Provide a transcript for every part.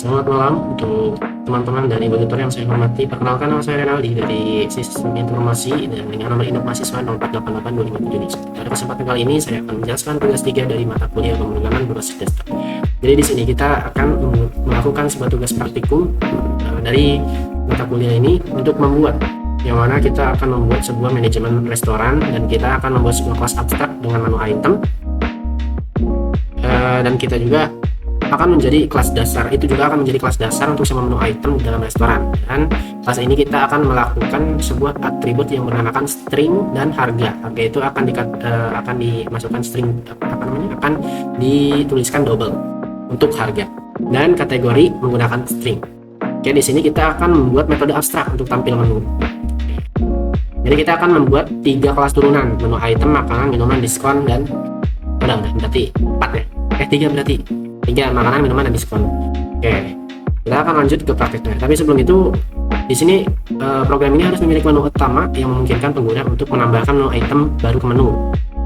Selamat malam untuk teman-teman dari Bagitor yang saya hormati. Perkenalkan, nama saya Renaldi dari Sistem Informasi dan dengan nomor induk mahasiswa 04882571. Pada kesempatan kali ini saya akan menjelaskan tugas 3 dari mata kuliah pemrograman berbasis desktop. Jadi di sini kita akan melakukan sebuah tugas praktikum dari mata kuliah ini untuk membuat, yang mana kita akan membuat sebuah manajemen restoran dan kita akan membuat sebuah kelas abstrak dengan menu item, dan kita juga akan menjadi kelas dasar, itu juga akan menjadi kelas dasar untuk semua menu item di dalam restoran. Dan kelas ini kita akan melakukan sebuah atribut yang bernamakan string dan harga. Harga itu akan dimasukkan string, akan dituliskan double untuk harga, dan kategori menggunakan string. Oke, di sini kita akan membuat metode abstrak untuk tampil menu. Jadi kita akan membuat 3 kelas turunan: menu item, makanan, minuman, diskon, dan udah berarti 4 ya. 3 berarti 3 makanan, minuman, dan diskon. Oke, kita akan lanjut ke prakteknya. Tapi sebelum itu, di sini program ini harus memiliki menu utama yang memungkinkan pengguna untuk menambahkan menu item baru ke menu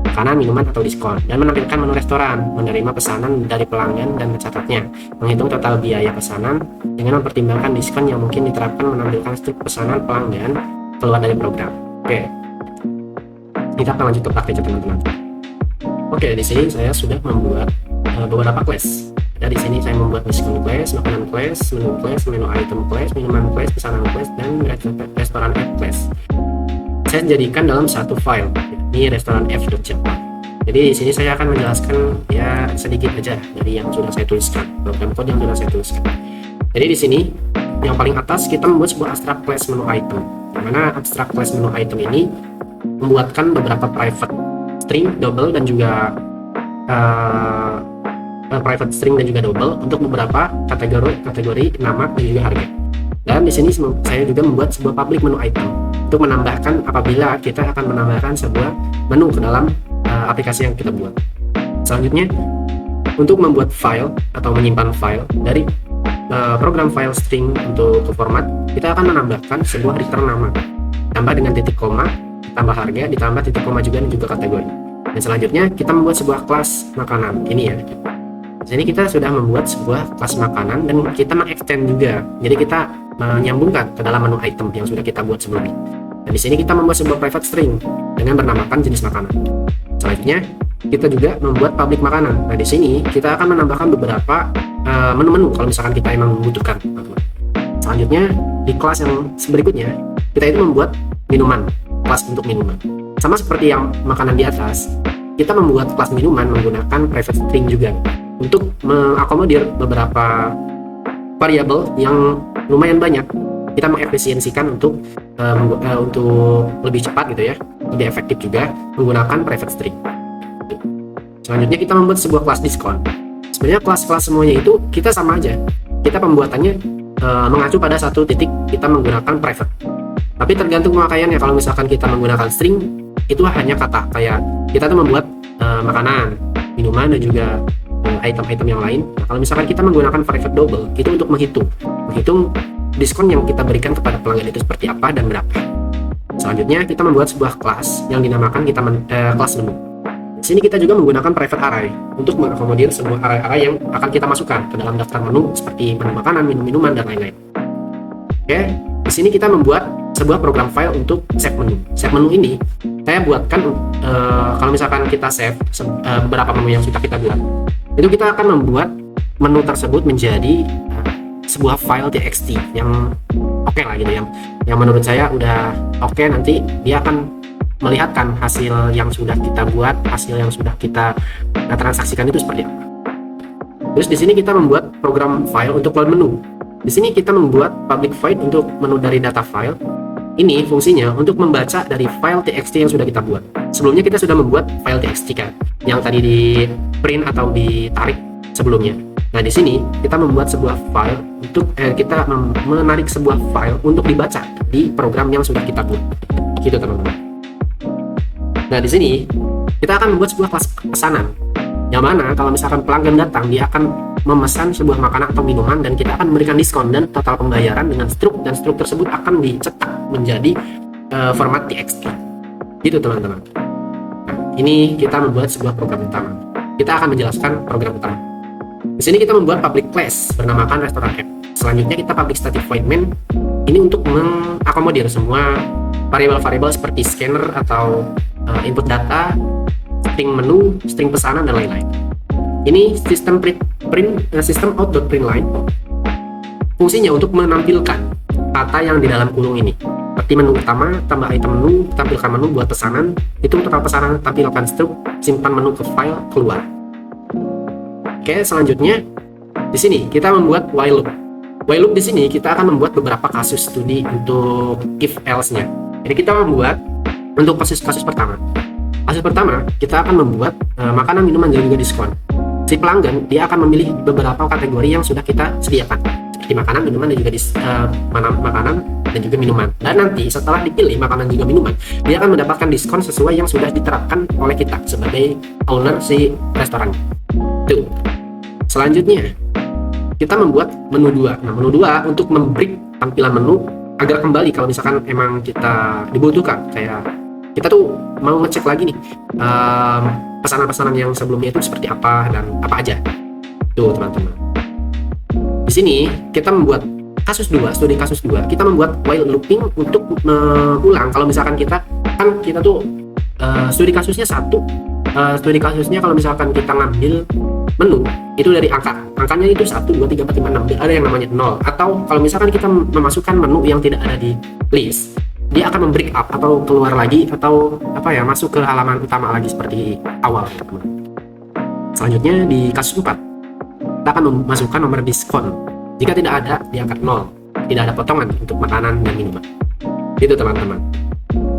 makanan, minuman, atau diskon, dan menampilkan menu restoran, menerima pesanan dari pelanggan dan mencatatnya, menghitung total biaya pesanan dengan mempertimbangkan diskon yang mungkin diterapkan, menampilkan struk pesanan pelanggan keluar dari program. Oke, kita akan lanjut ke prakteknya teman-teman. Oke, di sini saya sudah membuat beberapa class. Ada di sini saya membuat diskon class, makanan class, menu item class, minuman class, pesanan class, dan restoran app class. Saya jadikan dalam satu file, ini restoran f.java. Jadi di sini saya akan menjelaskan ya sedikit aja dari yang sudah saya tuliskan, program code yang sudah saya tuliskan. Jadi di sini yang paling atas kita membuat sebuah abstract class menu item. Di mana abstract class menu item ini membuatkan beberapa private string, double, dan juga private string dan juga double untuk beberapa kategori nama dan juga harga. Dan di sini saya juga membuat sebuah public menu item untuk menambahkan apabila kita akan menambahkan sebuah menu ke dalam aplikasi yang kita buat. Selanjutnya, untuk membuat file atau menyimpan file dari program file string untuk ke format, kita akan menambahkan sebuah return nama tambah dengan titik koma, tambah harga, ditambah titik koma juga dan juga kategori. Dan selanjutnya kita membuat sebuah kelas makanan ini ya. Di sini kita sudah membuat sebuah kelas makanan dan kita mengextend juga. Jadi kita menyambungkan ke dalam menu item yang sudah kita buat sebelumnya. Dan di sini kita membuat sebuah private string dengan bernamakan jenis makanan. Selanjutnya kita juga membuat public makanan. Nah, di sini kita akan menambahkan beberapa menu-menu kalau misalkan kita memang membutuhkan. Selanjutnya di kelas yang berikutnya kita itu membuat minuman, kelas untuk minuman. Sama seperti yang makanan di atas, kita membuat kelas minuman menggunakan private string juga untuk mengakomodir beberapa variabel yang lumayan banyak. Kita mengefisiensikan untuk lebih cepat gitu ya, lebih efektif juga menggunakan private string. Selanjutnya kita membuat sebuah kelas diskon. Sebenarnya kelas-kelas semuanya itu kita sama aja. Kita pembuatannya mengacu pada satu titik, kita menggunakan private. Tapi tergantung pemakaiannya. Kalau misalkan kita menggunakan string, itu hanya kata, kayak kita tuh membuat makanan, minuman, dan juga item-item yang lain. Nah, kalau misalkan kita menggunakan private double, itu untuk menghitung diskon yang kita berikan kepada pelanggan itu seperti apa dan berapa. Selanjutnya kita membuat sebuah kelas yang dinamakan kelas menu. Di sini kita juga menggunakan private array untuk mengakomodir sebuah array-array yang akan kita masukkan ke dalam daftar menu seperti menu makanan, minuman, dan lain-lain. Oke, di sini kita membuat sebuah program file untuk save menu. Save menu ini saya buatkan kalau misalkan kita save beberapa menu yang sudah kita buat, itu kita akan membuat menu tersebut menjadi sebuah file txt yang oke lah gitu, yang menurut saya udah oke. Nanti dia akan melihatkan hasil yang sudah kita buat, hasil yang sudah kita transaksikan itu seperti apa. Terus di sini kita membuat program file untuk load menu. Di sini kita membuat public void untuk menu dari data file. Ini fungsinya untuk membaca dari file txt yang sudah kita buat. Sebelumnya kita sudah membuat file txt kan, yang tadi di print atau ditarik sebelumnya. Nah, di sini kita membuat sebuah file untuk kita menarik sebuah file untuk dibaca di program yang sudah kita buat. Gitu teman-teman. Nah, di sini kita akan membuat sebuah kelas pesanan, yang mana kalau misalkan pelanggan datang, dia akan memesan sebuah makanan atau minuman dan kita akan memberikan diskon dan total pembayaran dengan struk, dan struk tersebut akan dicetak menjadi format txt. Gitu teman-teman. Nah, ini kita membuat sebuah program utama. Kita akan menjelaskan program utama. Di sini kita membuat public class bernamakan restoran app. Selanjutnya kita public static void main. Ini untuk mengakomodir semua variabel-variabel seperti scanner atau input data, string menu, string pesanan, dan lain-lain. Ini sistem sistem out.println. Fungsinya untuk menampilkan kata yang di dalam kurung ini. Seperti menu utama, tambah item menu, tampilkan menu buat pesanan, hitung total pesanan, tampilkan struk, simpan menu ke file, keluar. Oke, selanjutnya di sini kita membuat while loop. While loop di sini kita akan membuat beberapa kasus studi untuk if else-nya. Jadi kita membuat untuk kasus pertama. Kasus pertama kita akan membuat makanan, minuman, dan juga diskon. Si pelanggan dia akan memilih beberapa kategori yang sudah kita sediakan, seperti makanan, minuman, dan juga makanan dan juga minuman. Dan nanti setelah dipilih makanan juga minuman, dia akan mendapatkan diskon sesuai yang sudah diterapkan oleh kita sebagai owner si restoran. Tuh. Selanjutnya kita membuat menu 2. Nah, menu 2 untuk membreak tampilan menu agar kembali kalau misalkan emang kita dibutuhkan. Kayak kita tuh mau ngecek lagi nih pesanan-pesanan yang sebelumnya itu seperti apa dan apa aja. Tuh teman-teman. Di sini kita membuat kasus 2, studi kasus 2. Kita membuat while looping untuk mengulang kalau misalkan kita tuh studi kasusnya 1. Studi kasusnya kalau misalkan kita ngambil menu itu dari angkanya itu 1, 2, 3, 4, 5, 6, ada yang namanya 0. Atau kalau misalkan kita memasukkan menu yang tidak ada di list, dia akan membreak up atau keluar lagi atau masuk ke halaman utama lagi seperti awal, teman-teman. Selanjutnya di kasus 4 kita akan memasukkan nomor diskon. Jika tidak ada, dia akan 0, tidak ada potongan untuk makanan dan minuman. Itu teman-teman.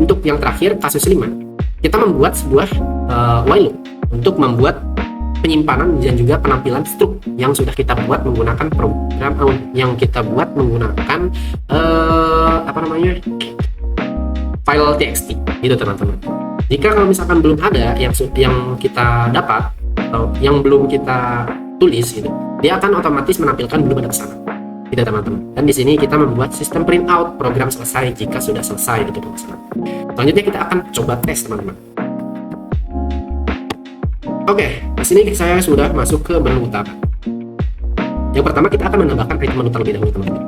Untuk yang terakhir kasus 5 kita membuat sebuah while loop untuk membuat penyimpanan dan juga penampilan struk yang sudah kita buat menggunakan program yang kita buat menggunakan file txt gitu teman-teman. Jika kalau misalkan belum ada yang kita dapat atau yang belum kita tulis gitu, dia akan otomatis menampilkan belum ada pesanan gitu teman-teman. Dan di sini kita membuat sistem printout program selesai jika sudah selesai gitu pesanan. Selanjutnya kita akan coba tes teman-teman. Oke, di sini saya sudah masuk ke menu utama. Yang pertama kita akan menambahkan item menu terlebih dahulu teman-teman.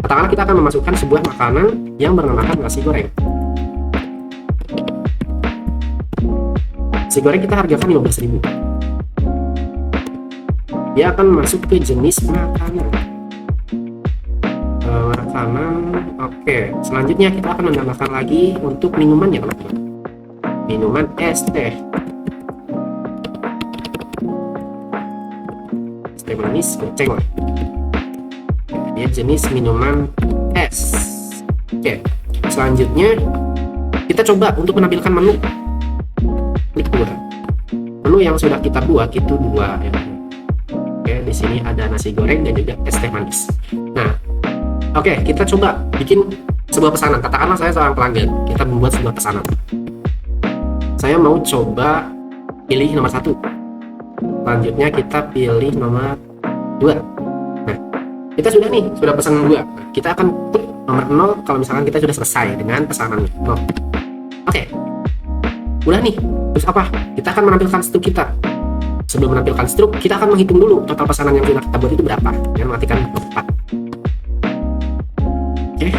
Katakanlah kita akan memasukkan sebuah makanan yang bernamakan nasi goreng. Nasi goreng kita hargakan 15.000. Dia akan masuk ke jenis makanan. Oke, selanjutnya kita akan menambahkan lagi untuk minumannya teman-teman. Minuman es teh. Teh manis goceng lah. Dia jenis minuman es. Oke, selanjutnya kita coba untuk menampilkan menu. Klik 2. Menu yang sudah kita buat itu 2 ya. Oke, di sini ada nasi goreng dan juga es teh manis. Nah, oke, kita coba bikin sebuah pesanan. Katakanlah saya seorang pelanggan, kita membuat sebuah pesanan. Saya mau coba pilih nomor 1. Selanjutnya kita pilih nomor 2. Nah, kita sudah pesan 2. Nah, kita akan klik nomor 0 kalau misalkan kita sudah selesai dengan pesanan 0. Oke. Udah nih. Terus apa? Kita akan menampilkan struk kita. Sebelum menampilkan struk, kita akan menghitung dulu total pesanan yang sudah kita buat itu berapa. Dan matikan 4. Oke.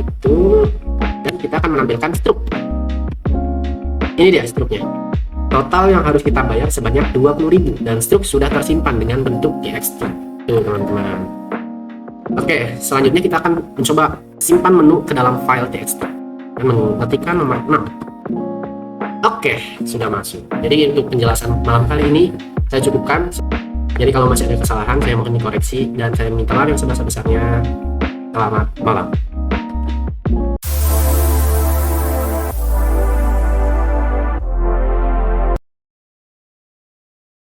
Itu. Dan kita akan menampilkan struk. Ini dia struknya. Total yang harus kita bayar sebanyak 20.000 dan struk sudah tersimpan dengan bentuk txt. Tuh teman-teman. Oke, selanjutnya kita akan mencoba simpan menu ke dalam file txt dan mengetikkan nomor 6. Oke, sudah masuk. Jadi untuk penjelasan malam kali ini saya cukupkan. Jadi kalau masih ada kesalahan saya mohon dikoreksi dan saya minta maaf yang sebesar-besarnya. Selamat malam.